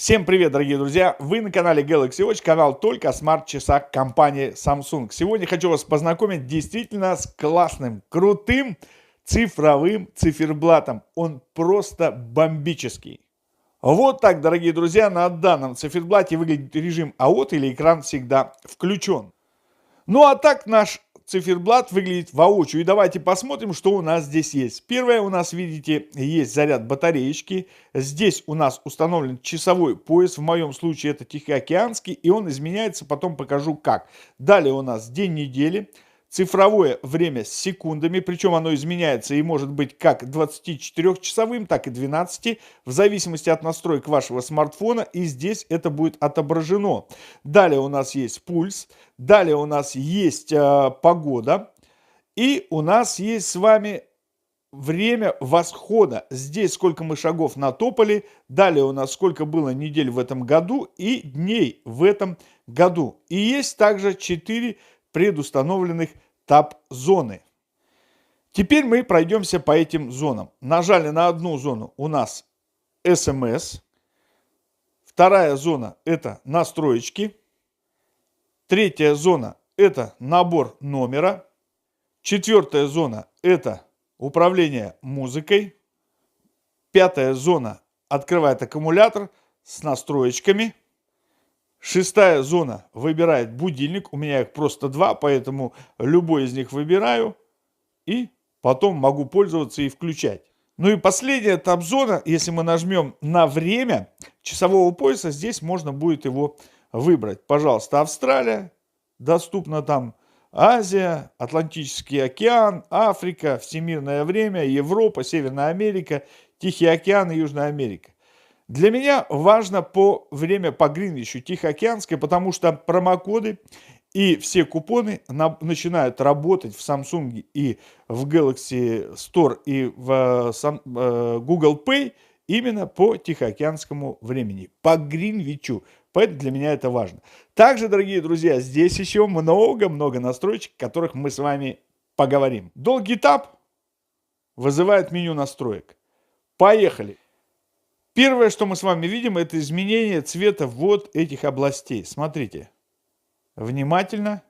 Всем привет, дорогие друзья! Вы на канале Galaxy Watch, канал только о смарт-часах компании Samsung. Сегодня хочу вас познакомить действительно с классным, крутым цифровым циферблатом. Он просто бомбический. Вот так, дорогие друзья, на данном циферблате выглядит режим АОТ или экран всегда включен. Ну а так наш циферблат выглядит воочию. И давайте посмотрим, что у нас здесь есть. Первое, у нас, видите, есть заряд батареечки. Здесь у нас установлен часовой пояс. В моем случае это Тихоокеанский. И он изменяется, потом покажу как. Далее у нас день недели. Цифровое время с секундами, причем оно изменяется и может быть как 24-часовым, так и 12, в зависимости от настроек вашего смартфона, и здесь это будет отображено. Далее у нас есть пульс, далее у нас есть погода, и у нас есть с вами время восхода. Здесь сколько мы шагов натопали, далее у нас сколько было недель в этом году и дней в этом году. И есть также 4 предустановленных тап-зоны. Теперь мы пройдемся по этим зонам. Нажали на одну зону, у нас SMS. Вторая зона – это настроечки. Третья зона – это набор номера. Четвертая зона – это управление музыкой. Пятая зона открывает аккумулятор с настроечками. Шестая зона выбирает будильник. У меня их просто 2, поэтому любой из них выбираю. И потом могу пользоваться и включать. Ну и последняя тап-зона, если мы нажмем на время часового пояса, здесь можно будет его выбрать. Пожалуйста, Австралия, доступно там Азия, Атлантический океан, Африка, всемирное время, Европа, Северная Америка, Тихий океан и Южная Америка. Для меня важно время по Гринвичу Тихоокеанской, потому что промокоды и все купоны начинают работать в Samsung и в Galaxy Store и в Google Pay именно по Тихоокеанскому времени, по Гринвичу. Поэтому для меня это важно. Также, дорогие друзья, здесь еще много-много настроечек, о которых мы с вами поговорим. Долгий тап вызывает меню настроек. Поехали! Первое, что мы с вами видим, это изменение цвета вот этих областей. Смотрите. Внимательно.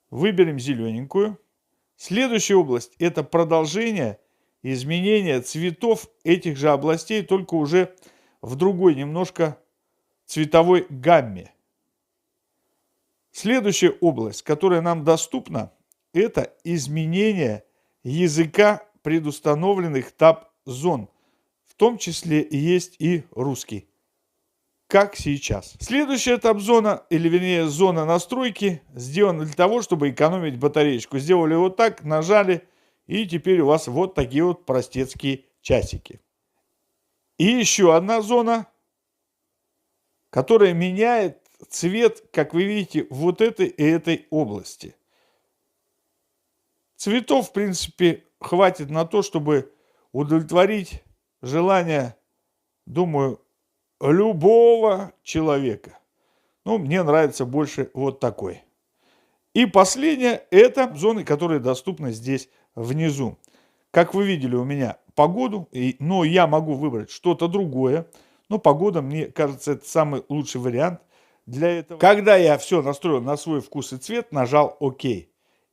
Выберем зелененькую. Следующая область – это продолжение изменения цветов этих же областей, только уже в другой немножко цветовой гамме. Следующая область, которая нам доступна, это изменение языка предустановленных тап-зон. В том числе есть и русский. Как сейчас. Следующая тап-зона, или вернее зона настройки, сделана для того, чтобы экономить батареечку. Сделали вот так, нажали, и теперь у вас вот такие вот простецкие часики. И еще одна зона, которая меняет цвет, как вы видите, вот этой и этой области. Цветов, в принципе, хватит на то, чтобы удовлетворить желание, думаю, любого человека. Ну, мне нравится больше вот такой. И последняя – это зоны, которые доступны здесь внизу. Как вы видели, у меня погоду, но я могу выбрать что-то другое. Но погода, мне кажется, это самый лучший вариант для этого. Когда я все настроил на свой вкус и цвет, нажал ОК.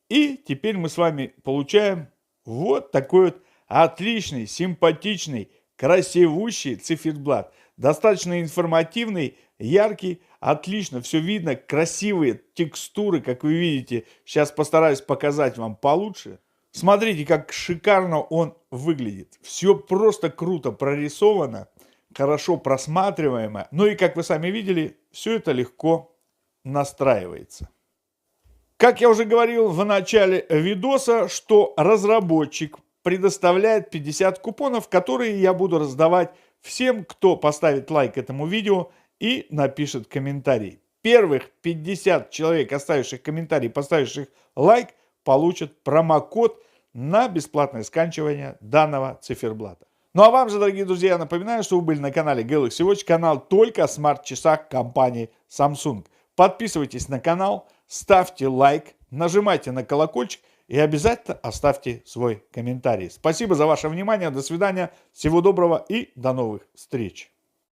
И теперь мы с вами получаем вот такой вот отличный, симпатичный, красивущий циферблат. Достаточно информативный, яркий, отлично все видно, красивые текстуры, как вы видите. Сейчас постараюсь показать вам получше. Смотрите, как шикарно он выглядит. Все просто круто прорисовано, хорошо просматриваемо. Ну и, как вы сами видели, все это легко настраивается. Как я уже говорил в начале видоса, что разработчик предоставляет 50 купонов, которые я буду раздавать всем, кто поставит лайк этому видео и напишет комментарий. Первых 50 человек, оставивших комментарий, поставивших лайк, получат промокод на бесплатное скачивание данного циферблата. Ну а вам же, дорогие друзья, я напоминаю, что вы были на канале Galaxy Watch, канал только о смарт-часах компании Samsung. Подписывайтесь на канал, ставьте лайк, нажимайте на колокольчик и обязательно оставьте свой комментарий. Спасибо за ваше внимание, до свидания, всего доброго и до новых встреч.